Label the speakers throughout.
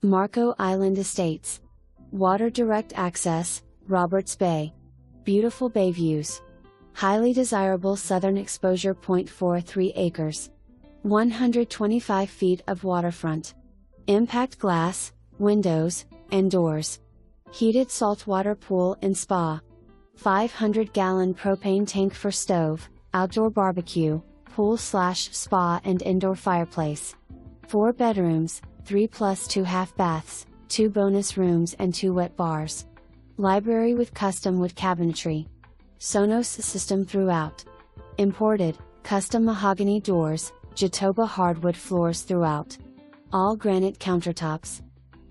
Speaker 1: Marco Island Estates. Water direct access, Roberts Bay. Beautiful Bayviews. Highly desirable southern exposure. 0.43 acres. 125 feet of waterfront. Impact glass, windows, and doors. Heated saltwater pool and spa. 500-gallon propane tank for stove, outdoor barbecue, pool/spa and indoor fireplace. 4 bedrooms, 3 plus 2 half baths, 2 bonus rooms and 2 wet bars. Library with custom wood cabinetry. SONOS system throughout. Imported, custom mahogany doors, Jatoba hardwood floors throughout. All granite countertops.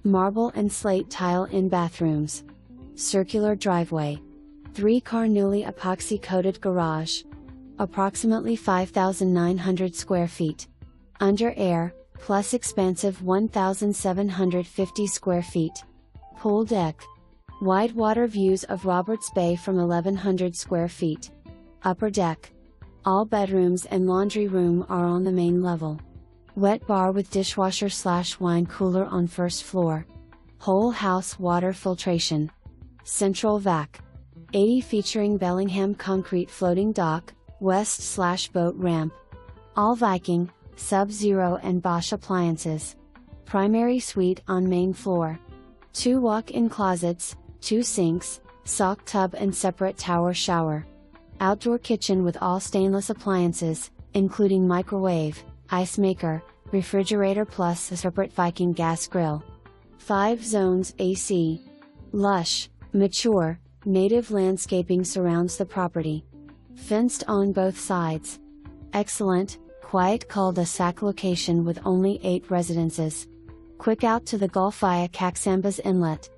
Speaker 1: Marble and slate tile in bathrooms. Circular driveway. 3-car newly epoxy coated garage. Approximately 5,900 square feet. Under air, plus expansive 1,750 square feet. Pool deck. Wide water views of Roberts Bay from 1,100 square feet. Upper deck. All bedrooms and laundry room are on the main level. Wet bar with dishwasher/wine cooler on first floor. Whole house water filtration. Central vac. 80 featuring Bellingham concrete floating dock, west/boat ramp. All Viking, Sub-Zero and Bosch appliances. Primary suite on main floor. 2 walk-in closets, 2 sinks, sock tub and separate tower shower. Outdoor kitchen with all stainless appliances, including microwave, ice maker, refrigerator plus a separate Viking gas grill. 5 zones AC. Lush, mature, native landscaping surrounds the property. Fenced on both sides. Excellent, quiet Cul De Sac location with only 8 residences. Quick out to the Gulf via Caxambas Inlet.